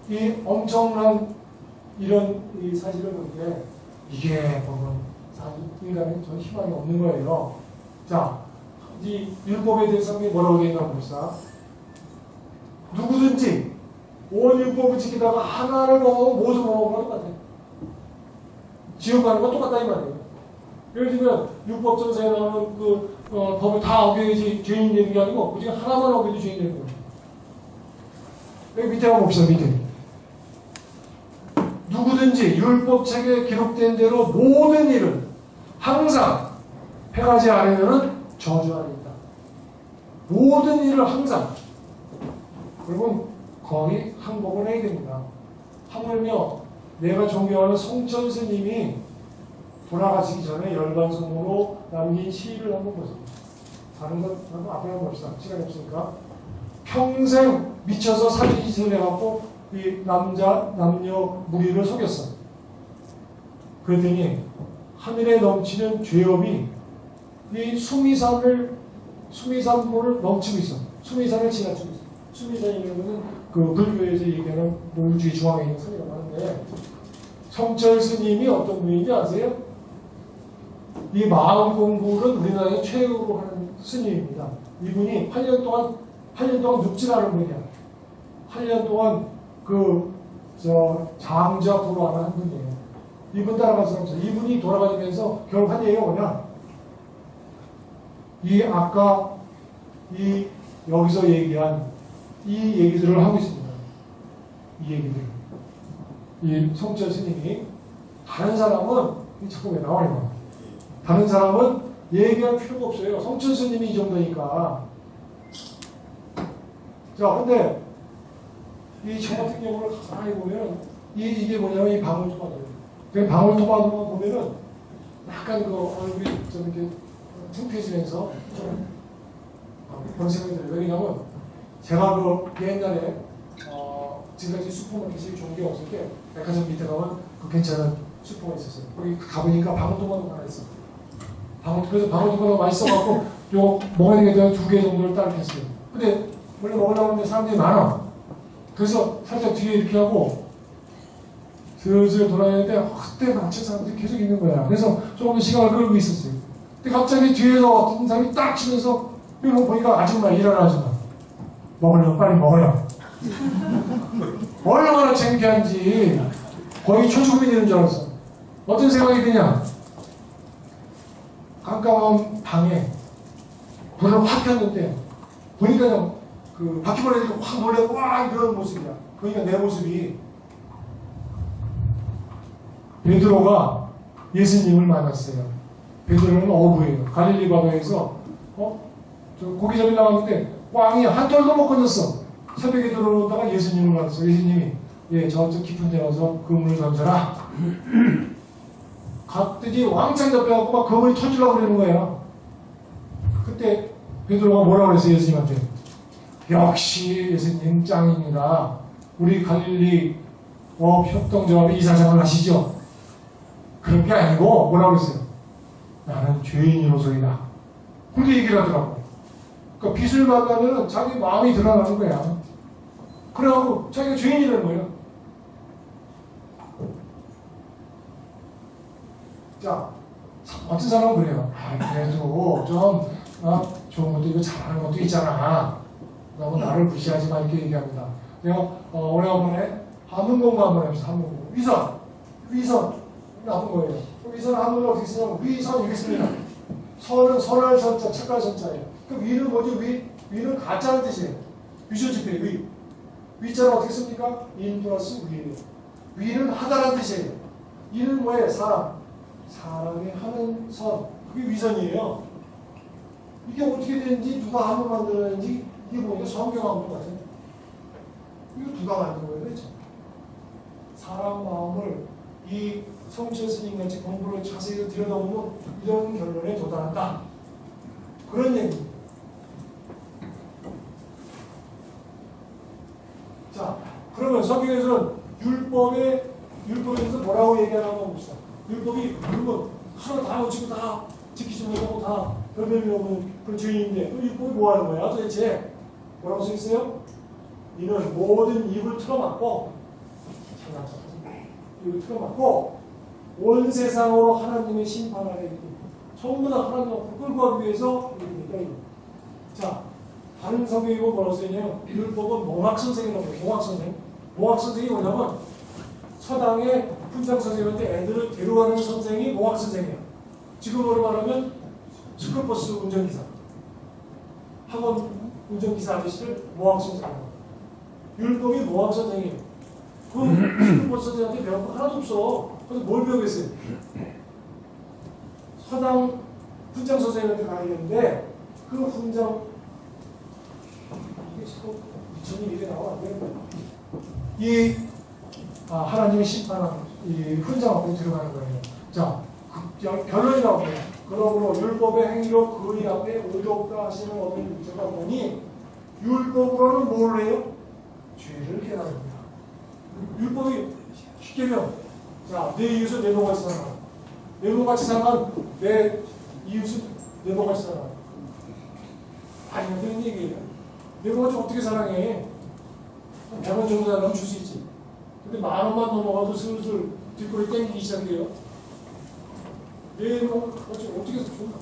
이 엄청난 이런 이 사실을 볼 때 이게 보면 인간은 전 희망이 없는 거예요. 자, 이 율법에 대해서 뭐라고 되어 있나 봅시다. 누구든지 온 율법을 지키다가 하나를 먹으면 모두 먹은 거 똑같아요. 지옥 가는 거 똑같다 이 말이에요. 예를 들면 율법전서에 나오는 그 법을 다 어겨야지 죄인 되는 게 아니고 그 중에 하나만 어겨도 죄인 되는 거예요. 여기 밑에 한번 봅시다. 밑에. 누구든지 율법책에 기록된 대로 모든 일은 항상 행하지 않으면 저주 아래 있다. 모든 일을 항상. 그러면 거의 항복을 해야 됩니다. 하물며 내가 존경하는 성천 스님이 돌아가시기 전에 열반성으로 남긴 시를 한번 보세요. 다른 건 한번 앞에 한번 봅시다. 시간이 없으니까. 평생 미쳐서 사기짓을 해갖고 이 남녀 무리를 속였어. 그랬더니 하늘에 넘치는 죄업이 이 수미산을 넘치고 있어. 수미산을 지나치고 있어. 수미산이라는 것은 그 불교에서 얘기하는 우주의 중앙에 있는 산이라고 하는데 성철 스님이 어떤 분인지 아세요? 이 마음 공부를 우리나라에 최고로 하는 스님입니다. 이분이 8년 동안 눕지라는 분이야. 8년 동안 장자 불화를 한 분이에요. 이분 따라가서 이분이 돌아가시면서 결국 한 얘기가 뭐냐? 아까 여기서 얘기한 이 얘기들을 하고 있습니다. 이 얘기들. 이 성철 스님이 다른 사람은 자꾸 왜 나와요? 다른 사람은 얘기할 필요가 없어요. 성철 스님이 이 정도니까. 자, 근데 저 같은 경우를 가만히 보면 이게 뭐냐면 이 방울토마토예요. 그 방울토마토만 보면은 약간 얼굴이 좀 이렇게 퉁태지면서 좀 그런 생각이 들어요. 왜냐면 제가 옛날에 지금까지 슈퍼마켓이 좋은 게 없을 때 백화점 밑에 가면 괜찮은 슈퍼가 있었어요. 거기 가보니까 방울토마토가 하나 있어. 그래서 방울토마토가 맛있어갖고 먹어야 되겠다 2개 정도를 딱 했어요. 근데 원래 먹으려고 하는데 사람들이 많아. 그래서 살짝 뒤에 이렇게 하고 슬슬 돌아다니는데 그때 맞춘 사람들이 계속 있는 거야. 그래서 조금 시간을 끌고 있었어요. 근데 갑자기 뒤에서 어떤 사람이 딱 치면서 이거 보니까 아줌마, 일하는 아줌마. 먹으려고 빨리 먹어요. 얼마나 재밌게 하는지 거의 초주민이 되는 줄 알았어. 어떤 생각이 드냐? 깜깜한 방에 불을 확 켰는데 보니까 바퀴벌레들이 확 놀래고 와 이런 모습이야. 그러니까 내 모습이 베드로가 예수님을 만났어요. 베드로는 어부예요. 갈릴리 바다에서 고기 잡이 나왔는데 꽝이 한 톨도 못 건졌어. 새벽에 들어오다가 예수님을 만났어. 예수님이 저쪽 깊은 데 가서 그물을 던져라. 갔더니 왕창 잡혀갖고 막 그물이 터지려고 그러는 거야. 그때 베드로가 뭐라고 그랬어요? 예수님한테. 역시 예수님 짱입니다. 우리 갈릴리 협동조합의 이사장을 하시죠? 그런 게 아니고 뭐라고 그랬어요? 나는 죄인으로서이다. 그렇게 얘기를 하더라고. 그러니까 빚을 만나면 자기 마음이 드러나는 거야. 그래갖고 자기가 죄인이라는 거예요. 자, 어떤 사람은 그래요. 그래도 좀 좋은 것도 이거 잘하는 것도 있잖아. 너무 나를 무시하지 마 이렇게 얘기합니다. 내가 오래간만에 한문 공부 한번 해봅시다. 한문 공부. 위선 나쁜 거예요. 위선 한문을 어떻게 쓰냐면 위선 이렇게 씁니다. 선은 선할 선자, 착할 선자예요. 그 위는 뭐지? 위는 가짜는 뜻이에요. 위조지폐 위자는 어떻게 씁니까? 인 플러스 위예요. 위는 하다라는 뜻이에요. 이는 뭐예요? 사람이 하는 선. 그게 위선이에요. 이게 어떻게 되는지 누가 한문 만들었는지 이게 보니까 성경 한문 같아요. 이거 누가 만든 거예요? 그렇죠? 사람 마음을 이 성철 스님같이 공부를 자세히 들여다보면 이런 결론에 도달한다. 그런 얘기입니다. 자, 그러면 성경에서는 율법에서 뭐라고 얘기하나 한번 봅시다. 율법이 물론 하나 다 놓치고 다 지키지 못하고 다 별별이 없는 그런 죄인인데 그 율법이 뭐 하는 거야 도대체? 뭐라고 써있어요? 이는 모든 입을 틀어막고 이거 틀어맞고 온 세상으로 하나님의 심판 아래 전부 다 하나님 앞으로 끌고 가기 위해서 이렇게 자, 다른 성경이 뭐라고 써있냐면 율법은 몽학선생이라고 해요. 몽학선생. 몽학선생이 뭐냐면 서당의 훈장 선생님한테 애들을 데려가는 선생이 몽학선생이야. 지금으로 말하면 스쿨버스 운전기사. 학원 운전기사 아저씨를 몽학선생이라고. 율법이 몽학선생이에요. 그 스쿨버스 선생님한테 배울 거 하나도 없어. 그래서 뭘 배우겠어요? 서당 훈장 선생님한테 가야 되는데 그 훈장 이게 지금 2001에 나와 안 되는 거야. 이 하나님의 심판한 이 훈장 앞으로 들어가는 거예요. 자, 결론이 나오고요. 그러므로 율법의 행위로 그의 앞에 의롭다 하시는 어떤 문제가 보니 율법으로는 뭘 해요? 죄를 깨달습니다. 율법이 쉽게면 자, 내 이웃은 내 몸같이 살아라. 내 몸같이 살아라. 내 이웃은 내 몸같이 살아라. 아니, 안 되는 얘기예요. 내 몸같이 어떻게 사랑해? 100원 정도 달라면 줄 수 있지. 근데 10,000원만 넘어가도 슬슬 뒷골이 땡기기 시작해요. 내 몸같이 어떻게 살아라?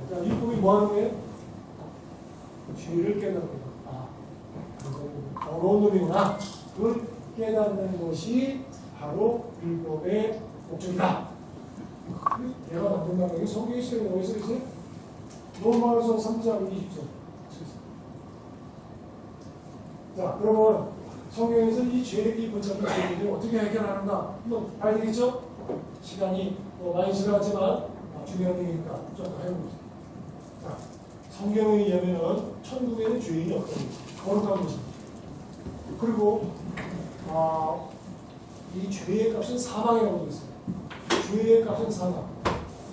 자, 율법이 뭐 하는 거예요? 죄를 깨닫는 거예요. 아, 어려운 놈이구나. 그걸 깨닫는 것이 바로 율법의 목적이다. 내가 만든다는 게 성경의 시간이 어디서 있어요? 로마서 3장 20절. 자, 그러면 성경에서 이 죄의 본chất 문제를 어떻게 해결하는가? 한번 봐야 되겠죠? 시간이 많이 지나갔지만 중요한 얘기니까 좀 더 해봅시다. 자, 성경에 의하면은 천국에는 죄인이 없다. 거룩한 것입니다. 그리고 이 죄의 값은 사망이라고 되어 있어요. 죄의 값은 사망.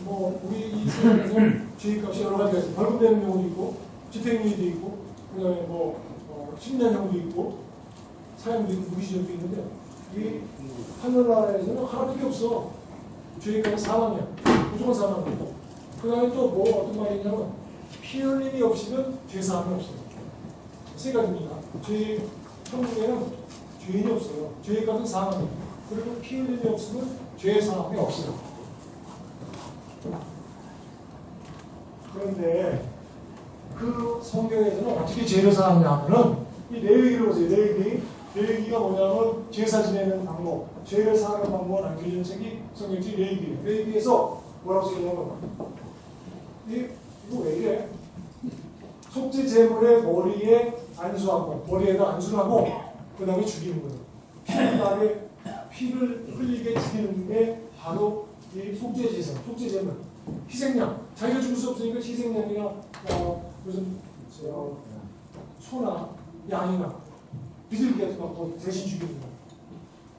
뭐 우리 이 세상에서 죄의 값이 여러 가지가 있어요. 벌금 내는 경우도 있고, 집행유예도 있고, 그다음에 뭐 10년형도 있고, 사형도 있고, 무기징역도 있는데 이 하늘나라에서는 하나밖에 없어. 죄의 값은 사망이야. 무조건 사망이야. 그다음에 또 뭐 어떤 말이 있냐면 피 흘림이 없이는 죄 사함이 없어요. 세 가지입니다. 천국에는 죄인이 없어요. 죄의 값은 사망이에요. 그리고 피 흘림이 없으면 죄의 사함이 없어요. 그런데 그 성경에서는 어떻게 죄를 사하냐 하면은 이 레위기를 보세요. 레위기가 뭐냐면 제사 지내는 방법, 죄를 사하는 방법을 알려주는 책이 성경지 레위기예요. 레위기에서 뭐라고 쓰냐면 이거 왜 이래? 속죄 제물의 머리에 안수하고 머리에다 안수를 하고 그 다음에 죽이는 거예요. 그 다음에 피를 흘리게 죽이는 게 바로 이 속죄 제사, 속죄 제물, 희생양. 자기가 죽을 수 없으니까 희생양이나 무슨 소나 양이나 비둘기 같은 거 대신 죽이는 거예요.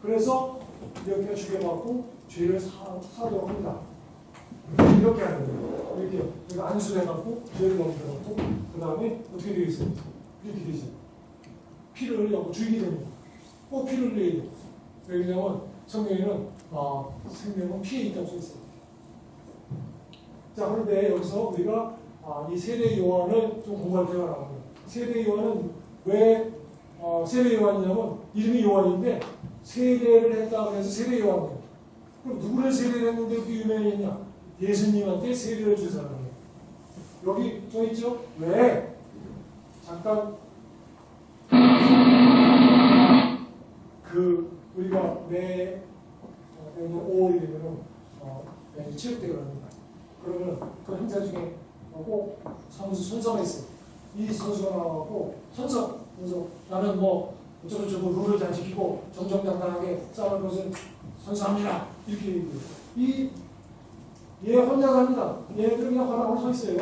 그래서 이렇게 죽여갖고 죄를 사도록 합니다. 이렇게 하는 거예요. 이렇게 안수해갖고 죄를 넘겨갖고 그 다음에 어떻게 되어 있어요? 이렇게 되죠. 피를 흘려갖고 죽이게 됩니다. 꼭 피를 흘려야 돼요. 왜냐면 성경에는 생명은 피에 있다고 써 있어요. 자, 그런데 여기서 우리가 이 세례 요한을 좀 공부할 필요가 나옵니다. 세례 요한은 왜 세례 요한이냐면 이름이 요한인데 세례를 했다 그래서 세례 요한이에요. 그럼 누구를 세례를 했는데 그렇게 유명했냐? 예수님한테 세례를 준 사람이에요. 여기 써 있죠? 왜? 잠깐 우리가 매 5월이 되면은 체육대회를 합니다. 그러면 그 행사 중에 꼭 선수가 있어요. 이 선수가 나와갖고 그래서 나는 뭐 어쩌고저쩌고 룰을 잘 지키고 정정당당하게 싸울 것을 선수합니다. 이렇게 얘기해요. 얘 혼자 합니다. 얘네들은 그냥 화나고 서 있어요.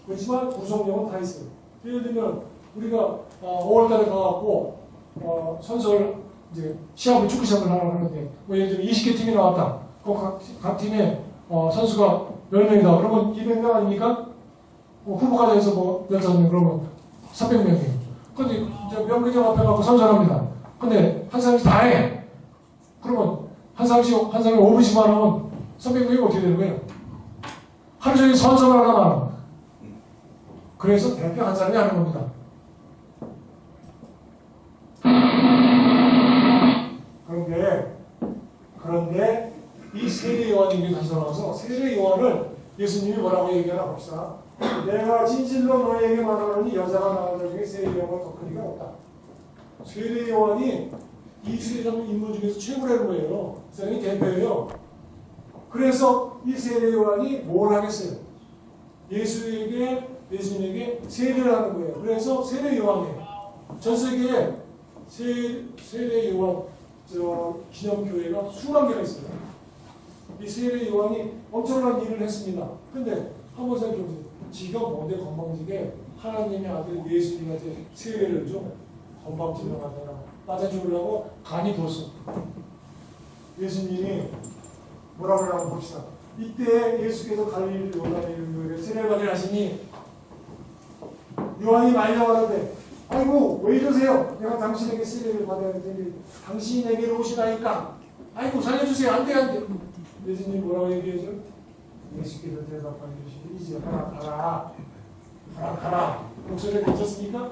그렇지만 구성력은 다 있어요. 예를 들면 우리가 5월달에 가갖고 선수를 이제 축구 시합을 하려고 하는데 뭐 예를 들면 20개 팀이 나왔다. 각 팀에 선수가 10명이다. 그러면 200명 아닙니까? 후보가 돼서 뭐 15명 그러면 300명이에요. 근데 명기장 앞에 가고 선수를 합니다. 근데 한 사람씩 다 해. 그러면 한 사람이 5분씩만 하면 300명이 어떻게 되는 거예요? 하루 종일 선수를 하나만. 그래서 대표 한 사람이 하는 겁니다. 그런데 요한 얘기 다시 돌아가서 세례 요한을 예수님이 뭐라고 얘기하나 봅시다. 내가 진실로 너희에게 말하노니 여자가 낳은 자 중에 세례 요한보다 더 큰 이가 없다. 세례 요한이 이스라엘 인물 중에서 최고라는 거예요. 이 사람이 대표예요. 그래서 이 세례 요한이 뭘 하겠어요? 예수님에게 세례를 하는 거예요. 그래서 세례 요한이에요. 전 세계에 세례 요한 기념교회가 수만 개가 있어요. 이 세례 요한이 엄청난 일을 했습니다. 근데 한번 생각해보세요. 지가 뭔데 건방지게 하나님의 아들 예수님한테 세례를 좀 건방지게 만드나 맞아주려고 간이 부었어. 예수님이 뭐라고 하나 봅시다. 이때 예수께서 갈릴리 요단에 이르러 세례를 받으려 하시니 요한이 말려가는데 아이고 왜 이러세요? 내가 당신에게 세례를 받아야 되는데 당신이 내게로 오시나이까 아이고 살려주세요. 안돼 안돼. 예수님 뭐라고 얘기해줘? 예수께서 대답하여 주시니 이제 가라 목소리가 괜찮습니까?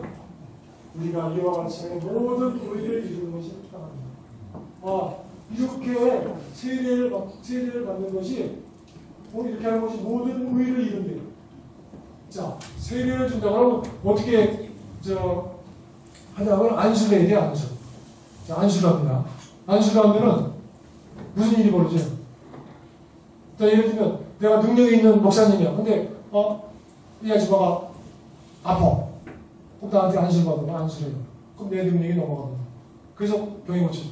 우리가 이와 같이 모든 의를 이루는 것이 합당합니다. 이렇게 세례를 받는 것이 이렇게 하는 것이 모든 의를 이룬대요. 자, 세례를 준다 그러면 어떻게 하냐면 안수를 해야 돼. 안수. 자, 안수를 합니다. 안수를 하면은 무슨 일이 벌어져요? 자, 예를 들면 내가 능력이 있는 목사님이야. 근데 이 아줌마가 아파. 그럼 나한테 안수를 받으면 안수를 해요. 그럼 내 능력이 넘어갑니다. 그래서 병이 고쳐져.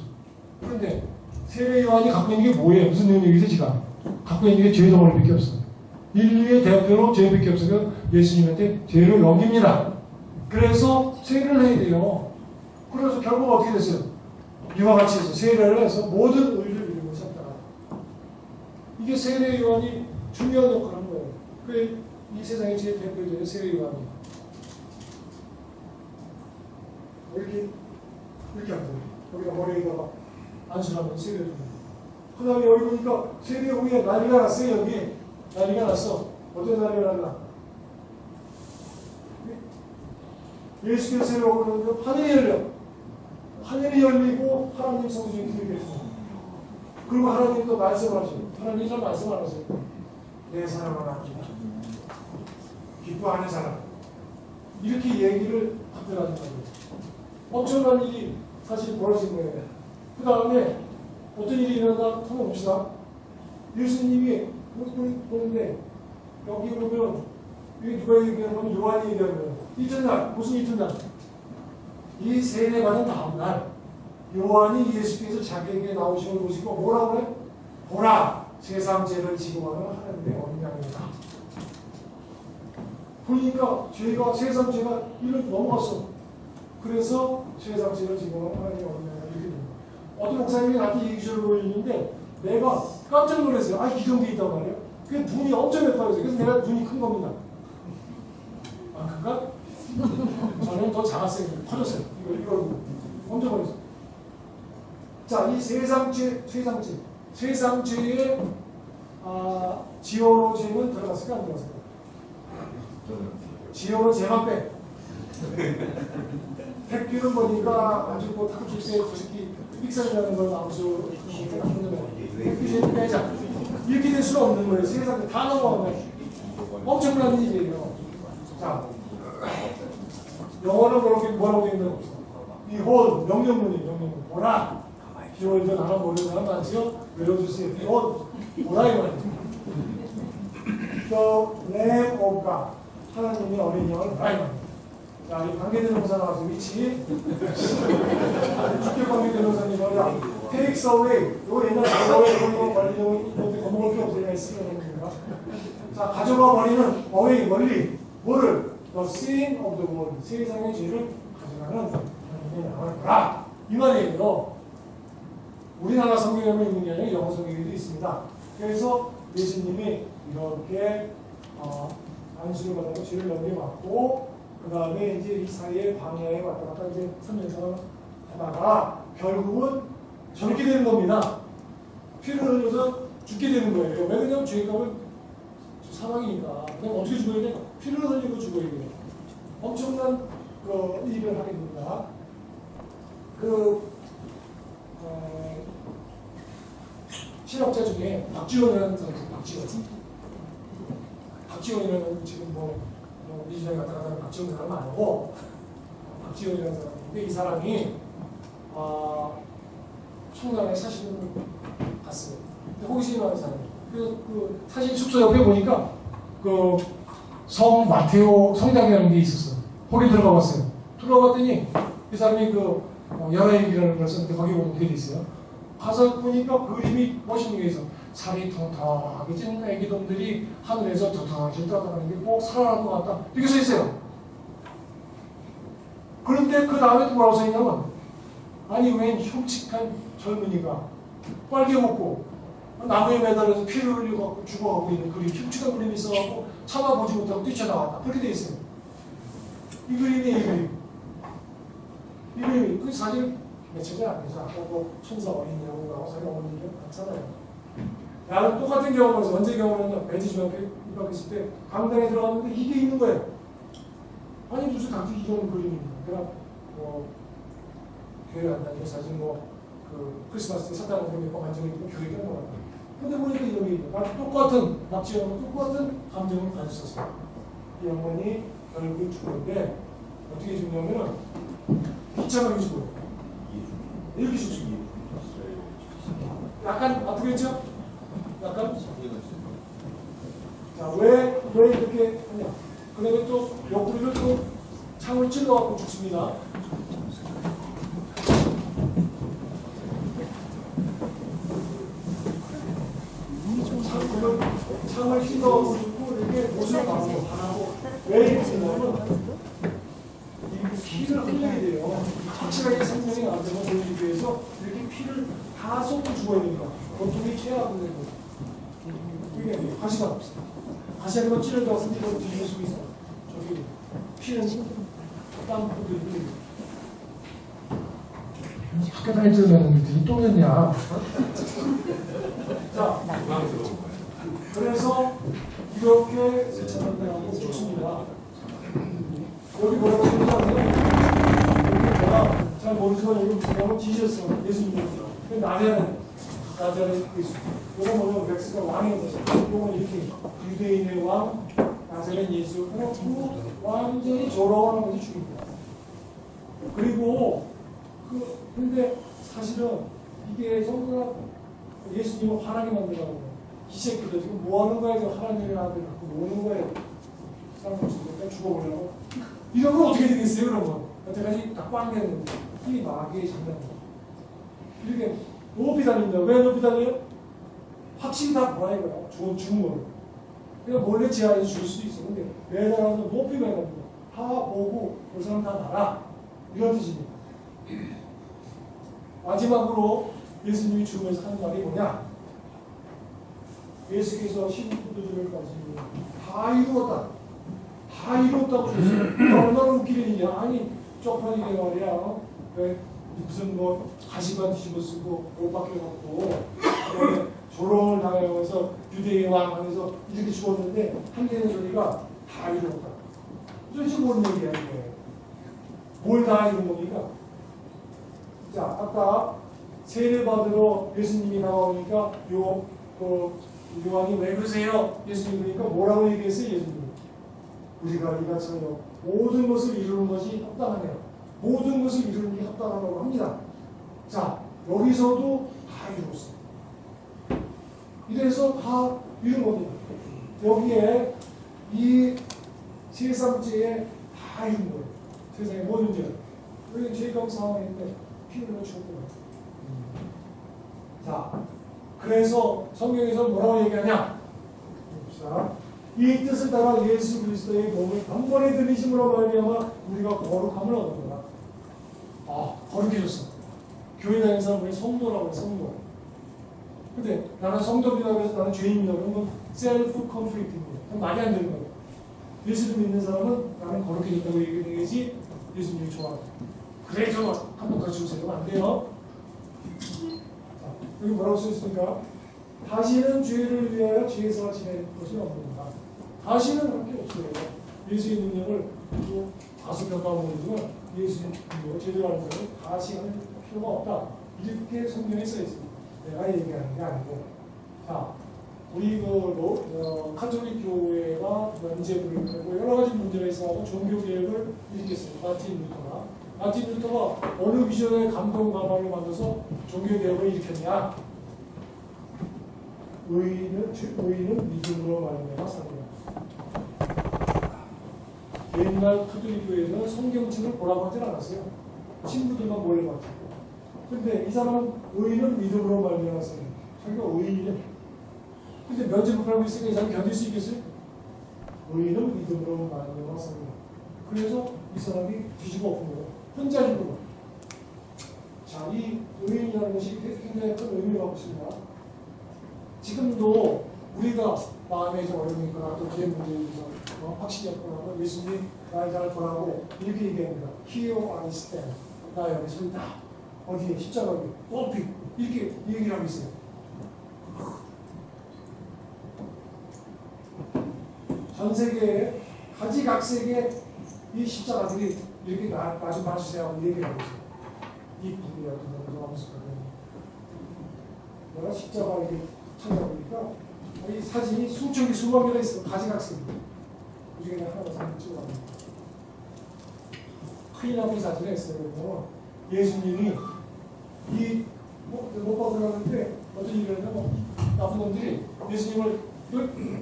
그런데 세례 요한이 갖고 있는 게 뭐예요? 무슨 능력이죠? 지가 갖고 있는 게 죄 덩어리밖에 없어요. 인류의 대표로 죄밖에 없으면 예수님한테 죄를 넘깁니다. 그래서 세례를 해야 돼요. 그래서 결국 어떻게 됐어요? 이와 같이 해서 세례를 해서 모든 의를 이루는 것이 없다. 이게 세례 요한이 중요한 역할을 하는 거예요. 그게 이 세상의 제일 대표적인 세례 요한이 이렇게 합니다. 우리가 머리에다가 안수하면 세례를 줍니다. 그 다음에 여기 보니까 세례 후에 난리가 났어요. 여기 난리가 났어. 어떤 난리가 났나? 예수께서 세례를 오는데 하늘이 열려. 하늘이 열리고 하나님 성수님이 들리겠습니다. 그리고 하나님 또 말씀하시고 하나님이 참 말씀하세요. 내 사랑을 아끼라. 기뻐하는 사람. 이렇게 얘기를 하더라는 거예요. 엄청난 일이 사실 벌어진 거예요. 그 다음에 어떤 일이 일어나다 한번 봅시다. 예수님이 보는데 여기 보면 이게 누가 얘기하는 건 요한이 얘기하는 거예요. 이튿날 무슨 이튿날? 이 세례받은 다음날 요한이 예수께서 자기에게 나오신 걸 보시고 뭐라고 그래? 보라 세상 죄를 지고 하는 하나님의 어린 양이다. 보니까 죄가 세상 죄가 이를 넘어갔어. 그래서 세상 죄를 지고 하는 하나님의 어린 양이다. 이렇게 됩니다. 어떤 목사님이 나한테 얘기를 보이는데 내가 깜짝 놀랐어요. 아, 이 정도에 있단 말이에요. 그게 눈이 엄청 예뻐요. 그래서 내가 눈이 큰 겁니다. 아, 그니까? 저는 더 작았어요. 커졌어요. 이걸 엄청 커졌어요. 자, 이 세상죄의 지혜로 죄는 들어갔을까 안 들어갔을까? 지혜로 죄만 빼. 택기는 보니까 아주 뭐 탁구 출세의 부식기 삑살이라는 걸 암수 택기죄는 빼자. 이렇게 될 수가 없는 거예요. 세상에 다 넘어간 거예요. 엄청난 일이에요. 자, 영어는 뭐라고 되어 있는 거 없어. Behold, 명령문이 보라. Behold, 나는 모르는 사람 많지요? 외워주세요. Behold, 보라 이 말이에요. The Lamb of God. 하나님의 어린 양을 보라 이 말이에요. 자, 이 관계되는 동사 나와서 위치. 주격 관계되는 동사님 뭐냐? Takes away. 이거 옛날 가져와 버리고 관리용이 이런데 겁먹을 필요 없어요. 쓰는 겁니다. 자, 가져가 버리는 away, 멀리. 뭐를? The sin of the world. 세상의 죄를 가져가는 하나님의 양을 보라. 이 말이에요. 우리나라 성경에만 있는 게 아니라 영어 성경에도 있습니다. 그래서 예수님이 이렇게 안수를 받아서 죄를 넘겨받고 그 다음에 이제 이 사이에 광야에 왔다 갔다 이제 3년상을 하다가 결국은 저렇게 되는 겁니다. 피를 흘려서 죽게 되는 거예요. 왜 그러냐면 죄값은 사망이니까. 그럼 어떻게 죽어야 돼? 피를 흘리고 죽어야 돼요. 엄청난 일을 하게 됩니다. 신학자 중에 박지원이라는 사람이 있어요. 박지원이라는 지금 민주당에 갔다 갔다 하는 박지원 사람 아니고 박지원이라는 사람인데 이 사람이 청량에 사실은 갔어요. 근데 호기심이 많은 사람이에요. 그래서 그 사실 숙소 옆에 보니까 그 성 마테오 성당이라는 게 있었어요. 거기 들어가 봤어요. 들어가 봤더니 이 사람이 그 열애일기라는 걸 썼는데 거기 보면 그게 있어요. 가서 보니까 그림이 멋있는 게 있어. 살이 텅텅하게 찐 애기놈들이 하늘에서 텅텅하게 떠나가는 게 꼭 살아날 것 같다. 이렇게 써 있어요. 그런데 그 다음에 또 뭐라고 써 있냐면 아니 웬 흉측한 젊은이가 빨개 먹고 나무에 매달려서 피를 흘리고 죽어가고 있는 그림, 흉측한 그림이 있어갖고 참아보지 못하고 뛰쳐나왔다. 그렇게 돼 있어요. 이 그림이 그 사실 며칠이 안 되죠. 아까 뭐 천사 어린이라고 나와 자기 어머니를 봤잖아요. 나는 똑같은 경험을 해서 언제 경험했냐? 베지 중학교 입학했을 때 강당에 들어갔는데 이게 있는 거예요. 아니 무슨 각기 이런 그림입니다. 그러니까 교회 안 다니고 사실 그 크리스마스 때 사탕을 몇번 만지고 교회 껴놓았다. 근데 보니까 이런 게 있다. 똑같은 박지원하고 똑같은 감정을 가졌었어요. 이 어머니 결국 죽었는데 어떻게 죽냐면은 비참하게 죽어요. 이렇게 죽습니다. 약간 아프겠죠? 약간? 자, 왜 이렇게 하냐? 그 다음에 또 옆구리를 또 창을 찔러갖고 죽습니다. 창을 찔러갖고 죽고 이렇게 옷을 가고 왜 이렇게 생각하면 피를 흘려야 돼요. 확실하게 생명이 안 되면 보이기 위해서 이렇게 피를 다 쏟고 죽어야 됩니다. 보통이 최악인데 이게 가시가 없어요. 가시가 한번 찔러다가 손으로 뒤집어 쓰고 있어. 저기 피는 땀 묻고 있는. 학교 다닐 때는 또 했냐? 자, 그래서 이렇게 세차하고 죽습니다. 여기 뭐라고 생각하세요? 여기 제가 잘 모르지만 여기 보면 지셨어. 예수님입니다. 나자렛 예수. 이거 뭐냐면 맥스가 왕의 뜻이에요. 이건 이렇게 유대인의 왕, 나자렛 예수. 그래갖고 완전히 조롱하는 것이 죽입니다. 그리고 근데 사실은 이게 전부 다 예수님을 화나게 만들라고 이 새끼들 지금 뭐 하는 거야? 지금 하나님의 아들 갖고 노는 거예요. 사람을 죽어보려고. 이러면 어떻게 되겠어요, 그러면? 여태까지 다 꽝 되는 건데. 이 마귀의 장난이에요. 이렇게 높이 달립니다. 왜 높이 달려요? 확실히 다 뭐라 이거야. 죽은 거예요. 그러니까 몰래 지하에서 죽을 수도 있어. 근데 매달아서 높이 매달립니다. 다 보고 그 사람 다 나라. 이런 뜻입니다. 마지막으로 예수님이 죽으면서 하는 말이 뭐냐? 예수께서 십부도주를까지 다 이루었다. 다 이뤘다고 그랬어요. 얼마나 웃기는 일이야. 아니, 쪽팔리게 말이야. 왜 무슨 가시관 뒤집어 쓰고 옷 벗겨갖고 조롱을 당하면서 유대의 왕 하면서 이렇게 죽었는데 한계는 소리가 다 이뤘다. 도대체 뭔 얘기야, 이게. 뭘 다 이룬 겁니까? 자, 아까 세례받으러 예수님이 나오니까 요한이 왜 그러세요? 예수님 그러니까 뭐라고 얘기했어요, 예수님? 우리가 이같이요 모든 것을 이루는 것이 합당하네요. 모든 것을 이루는 게 합당하다고 합니다. 자, 여기서도 다 이루었어요. 이래서 다 이룬 겁니다. 여기에 이 세상죄에 다 이룬 거예요. 세상에 모든 죄. 여기 죄감 상황인데 피를 죽었구나. 자, 그래서 성경에서 뭐라고 얘기하냐? 봅시다. 이 뜻을 따라 예수 그리스도의 몸을 단번에 들이심으로 말미암아 우리가 거룩함을 얻는다. 거룩해졌어. 교회 다니는 사람들이 성도라고 해, 성도. 근데 나는 성도이라고 해서 나는 죄인이라고 하는 건 셀프 컨플릭트입니다. 말이 안 되는 거예요. 예수를 믿는 사람은 나는 거룩해졌다고 얘기하는 것이 예수님이 좋아한다. 그래, 저 한 번 더 주세요. 안 돼요. 자, 여기 뭐라고 써있습니까? 다시는 죄를 위하여 죄에서 지낼 것이 없는다. 다시는 할 게 없어요. 예수의 능력을 또 과소평가하고 모르지만 예수의 능력을 제대로 하는 사람은 다시 할 필요가 없다. 이렇게 성경에 써 있습니다. 내가 얘기하는 게 아니고 자, 우리 카톨릭 교회가 면제부를 하고 여러 가지 문제가 있어서 종교 개혁을 일으켰어요. 마틴 루터가 어느 비전의 감동 가발로 만들어서 종교 개혁을 일으켰냐? 의인은 믿음으로 말미암아 산다. 옛날 카톨릭 교회에서는 성경책을 보라고 하진 않았어요. 친구들만 몰려봤죠. 근데 이 사람은 의인은 믿음으로 말미암아 산다. 자기가 의인이래. 근데 면제부를 하고 있으니까 이 사람이 견딜 수 있겠어요? 의인은 믿음으로 말미암아 산다. 그래서 이 사람이 뒤집어 엎은 거예요. 혼자 죽은. 자, 이 의인이라는 것이 굉장히 큰 의미를 갖고 있습니다. 지금도 우리가 마음에 좀 어려움이 있거나 또 기회 문제에 있어서 확신이 없거나 예수님 나를 잘 보라고 이렇게 얘기합니다. Here I stand. 나 여기 서 있다. 어디에? 십자가에. 오피. 이렇게 얘기를 하고 있어요. 전 세계에 가지각색의 이 십자가들이 이렇게 마주 봐주세요 하고 얘기를 하고 있어요. 이 분이 어떤 분이 하면서 내가 십자가 이렇게 찾아보니까 이 사진이 수천 개, 수만 개가 있어요. 가지각색. 그 중에 하나가 사진 찍어갑니다. 큰일 나쁜 사진을 했어요. 예수님이 못 받으라는데 어떤 일을 하면 나쁜 놈들이 예수님을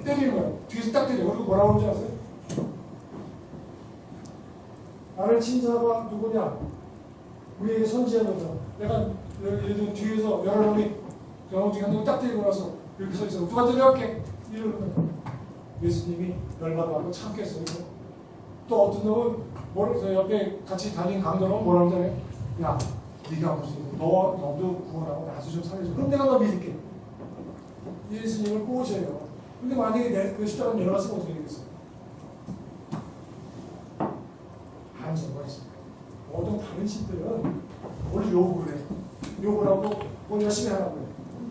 때리는 거예요. 뒤에서 딱 때려요. 그리고 뭐라고 하는지 아세요? 나를 친 자가 누구냐? 우리에게 선지자거든. 내가 예를 들면 뒤에서 여러 놈이 영웅 중에 한 놈이 딱 때리고 나서 이렇게 서 있어. 누가 때려갈게? 이러면 예수님이 열받아서 참겠어요. 또 어떤 놈은 옆에 같이 다닌 강도는 뭐라고 하잖아요. 야, 네가 무슨 너도 구원하고 나도 좀 살려줘. 그럼 내가 너 믿을게. 예수님을 꼬셔요. 근데 만약에 그 십자가 내려갔으면 어떻게 되겠어요? 한 정도가 있습니다. 모든 다른 신들은 뭘 요구를 해. 욕을 하고 뭘 열심히 하라고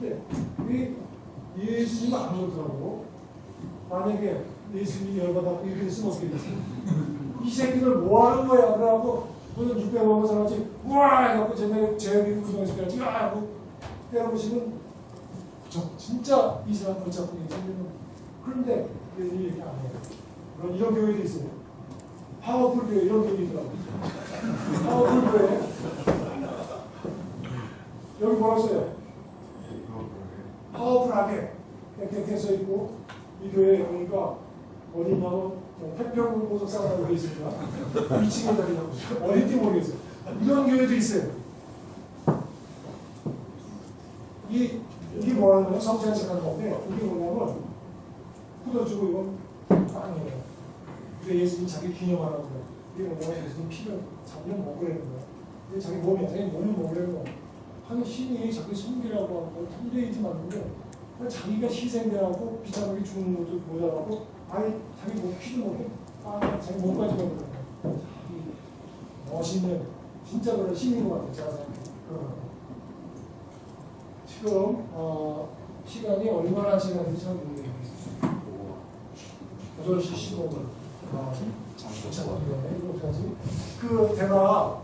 해요. 근데 예수님은 안 그러더라고요. 만약에 예수님이 열받아서 이렇게 됐으면 어떻게 됐어요? 이 새끼들 뭐 하는 거야? 그러고 오늘 600만 사람같이 우와! 해갖고 제가 구성에서 그냥 우와! 하고 때려보시면 진짜 이 사람 붙잡고 있는. 그런데 예수님이 이렇게 안 해요. 이런 교회도 있어요. 파워풀 교회 이런 교회 있더라고요. 파워풀 교회 여기 뭐라고 써요? 파워풀하게 이렇게 써있고 이 교회에 보니까 어디냐면 태평 보석사라고 되어 있습니다. 2층에 다니냐고 어딘지 모르겠어요. 이런 교회도 있어요. 이게 뭐냐면 성찬식하는 건데 이게 뭐냐면 굳어주고 이건 빵이에요. 그래서 예수님 자기 기념하라고 그래요. 이게 뭐냐면 예수님 피를 자기는 먹으라는 거예요. 근데 자기 몸이 자기 몸을 먹으라는 거예요. 하는 신이 자기 손기라고 하고 탐대이지 않는데 자기가 희생되라고 비참하게 죽는 것도 모자라고 아예 자기 몸 피도 먹게 자기 몸까지 먹으라는 거예요. 멋있는 진짜 그런 신인 것 같아요. 제가 생각해요. 지금 시간이 얼마나 지났는지 잘 모르겠어요. 8시 15분. 그 제가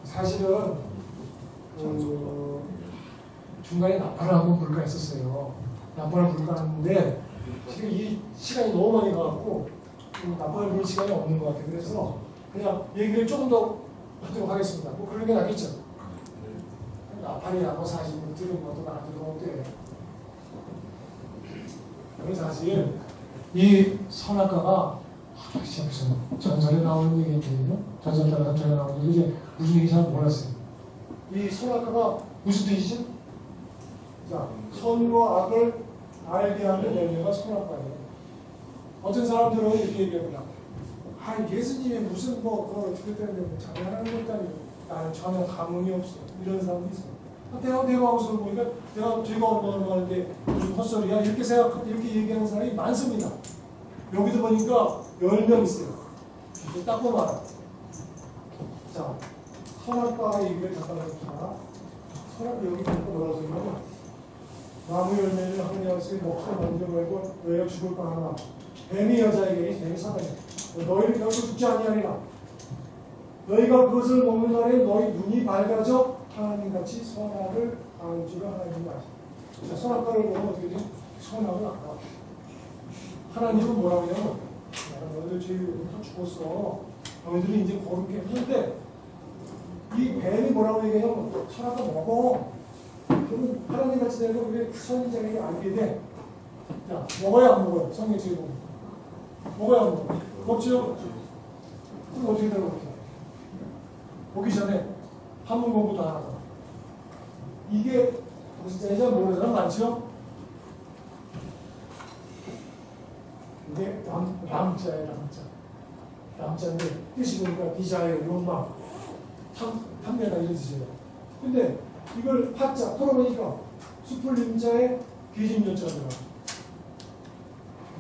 사실은 중간에 납파를 한번 볼까 했었어요. 납파를 볼까 하는데 지금 이 시간이 너무 많이 가갖고 납파를 볼 시간이 없는 것 같아요. 그래서 그냥 얘기를 조금 더 하도록 하겠습니다. 뭐 그런 게 낫겠죠. 납파리 하고 사실은 들은 것도 안 들은 것도 돼. 사실 이 선악과가 무슨 전설에 나오는 얘기인데요. 전설 따라 전설에 나오는 얘기 이제 무슨 얘기인지 잘 몰랐어요. 이 선악과가 무슨 뜻이죠? 자, 선과 악을 알게 하는 열매가 선악과예요. 어떤 사람들은 이렇게 얘기합니다. 예수님이 무슨 어떻게 때문에 자매하는 것도 아니고 나는 전혀 감흥이 없어. 이런 사람도 있어요. 대화하고서 보니까 내가 즐거운 거 하는데 무슨 헛소리야? 이렇게 얘기하는 사람이 많습니다. 여기도 보니까 10명 있어요. 딱 보면 알아. 자, 선악과 얘기를 잠깐 해봅시다. 선악과 여기 보니까 뭐라고 써있냐면 나무 열매를 항리하시 목숨 먼저 걸고 왜 죽을 뻔하나 뱀이 여자에게 뱀이 사나이다. 너희를 결코 죽지 아니하리라. 너희가 그것을 먹는 날에 너희 눈이 밝아져 하나님같이 선악을 알 줄을 하나님이 아시다. 자, 선악과를 보면 어떻게 돼? 선악은 악다. 하나님은 뭐라고 하냐면, 너희들 죄를 다 죽었어. 너희들이 이제 거룩해 하는데, 이 뱀이 뭐라고 얘기하냐면, 선악과 먹어. 그러면 하나님 같이 되고, 우리 선인장에게 알게 돼. 자, 먹어야 안 먹어요? 성경 책에 보면. 먹어야 안 먹어요? 먹지요? 그럼 어떻게 되는 거죠? 보기 전에 한문 공부도 안 하고. 이게 무슨 자인지 모르는 사람 많죠? 이게 남자예요, 남자. 남자인데 뜻이 보니까 디자이어, 욕망, 탐내다 이런 뜻이에요. 근데 이걸 파자 풀어보니까 수풀림자의 귀신요자가 들어가.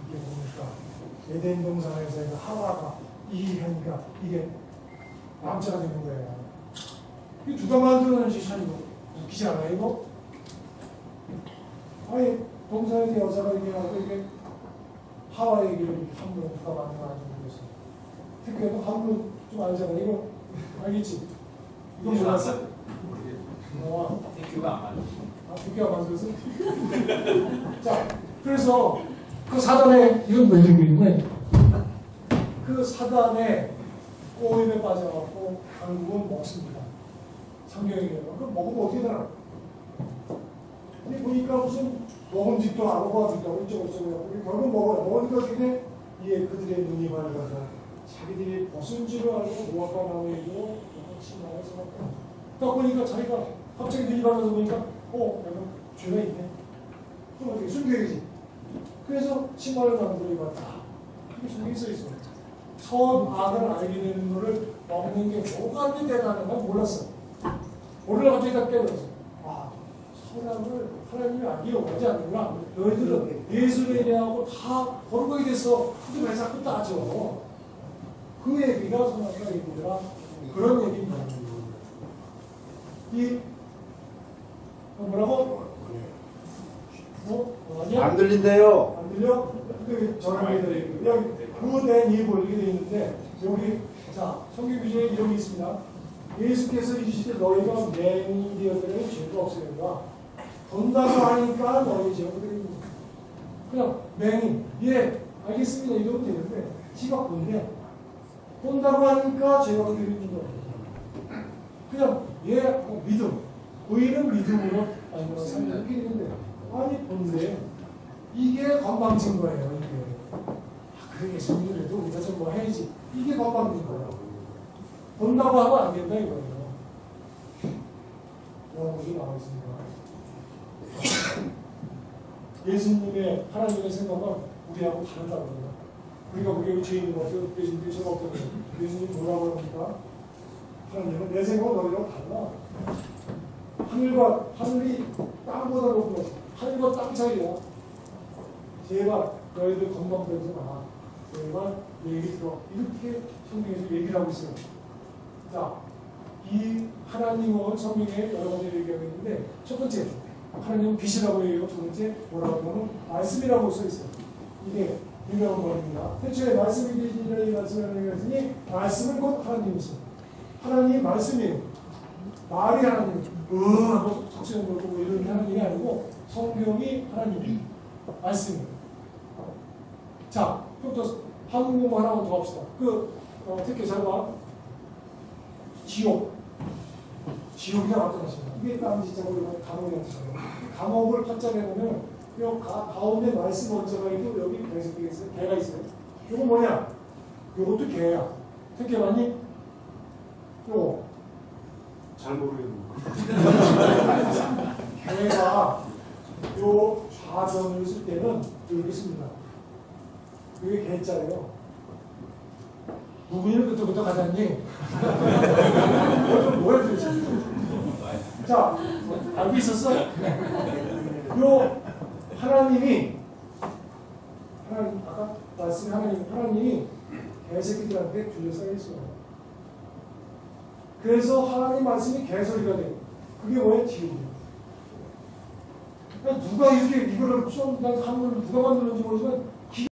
이게 보니까 에덴 동산에서 하와가 이 하니까 이게 남자가 되는 거예요. 이게 누가 만들어낸 시찬이고 웃기지 않아요, 이거? 아니, 동산에서 여자가 얘기하고 이게 하와 얘기를 이렇게 한문 누가 만들어놨는지 모르겠어. 특히도 한문 좀 알잖아. 이거 알겠지? 이거 몰랐어? 태교가 안 맞아. 아, 태교가 만들었어? 자, 그래서 그 사단에 이건 왜 생긴 거예요? 그 사단에 꼬임에 빠져갖고 결국은 먹습니다. 성경에 얘기해요. 그럼 먹으면 어떻게 되나? 근데 보니까 무슨 먹음직도 안 먹어도 이쪽저쪽 결국 먹어요. 먹으니까 어떻게 돼? 이게 그들의 눈이 밝아서 자기들이 벗은 줄을 알고 무화과 나무에도 신앙을 생각해요. 딱 보니까 자기가 갑자기 눈이 밝아서 보니까 내가 죄가 있네. 그럼 어떻게 순교해야지. 그래서 신발을 만들어 입었다. 이게 속에 써있어요. 선악을 알게 되는 거를 먹는 게 뭐가 그렇게 대단한 건 몰랐어. 오늘날 갑자기 다 깨달았어. 선악을 하나님이 알기로 하지 않는구나. 너희들은 예수를 얘기하고 다 거룩하게 돼서 근데 왜 자꾸 따져? 그 얘기가 선악과 얘기더라. 그런 얘기입니다. 이 뭐라고? 아니야? 안 들린대요. 안 들려? 그 전화기 드리고 여기 그대한 예보 이렇게 되어 있는데 여기 자 성경 규정에 이런 게 있습니다. 예수께서 이르시되 너희가 맹인이 되었더니 죄가 없으리라. 본다고 하니까 너희 죄가 드립니다. 그냥 맹인 알겠습니다 이러면 되는데 지가 본데 본다고 하니까 죄가 드립니다. 그냥 믿음 의는 믿음으로 만들어 살다 이렇게 되는데 아니 본데 이게 건방진 거예요. 이게 그래 예수님이라도 우리가 좀 뭐 해야지 이게 건방진 거예요. 본다고 하면 안 된다 이거예요. 영어로 나와 있습니다. 예수님의 하나님의 생각은 우리하고 다르다고 합니다. 우리가 우리의 죄인은 없어요. 예수님의 죄가 없다고 해요. 예수님 뭐라고 합니까? 하나님은 내 생각은 너희랑 달라. 하늘이 땅보다 높은 것이 하늘과 땅 차이야. 제발 너희들 건방되지 마. 제발 내 얘기 들어. 이렇게 성경에서 얘기를 하고 있어요. 자, 이 하나님은 성경에 여러 가지 얘기하고 있는데 첫 번째 하나님은 빛이라고 얘기하고 두 번째 뭐라고 하면 말씀이라고 써있어요. 이게 유명한 말입니다. 태초에 말씀이 되시니라 이 말씀을 얘기했으니 말씀은 곧 하나님이시죠. 하나님이 말씀이에요. 말이 하나님 하고 속세는 걸고 뭐 이런 하나님이 아니고 성경이 하나님이 말씀이에요. 자, 그럼 또 한국 공부 하나만 더 합시다. 특히 잘 봐. 지옥이 어떤 것입니다. 이게 딱 진짜 우리가 감옥이라고 하잖아요. 감옥을 파자내보면 요 가운데 말씀 원자가 있고 여기 개가 있어요. 이거 뭐냐? 이것도 개야. 특히 봤니? 요거. 잘 모르겠는데. 개가 요 좌변을 쓸 때는 이렇게 씁니다. 이게 개자예요. 누구는 그때부터 가자니? 뭐야 도대체? 자, 알고 있었어? 요 하나님이 아까 말씀 하나님이 개새끼들한테 둘러싸여 있어요. 그래서 하나님 말씀이 개소리가 돼요. 그게 뭐예요? 지옥이에요. 누가 이렇게 이거를 난 한문을 누가 만들었는지 모르지만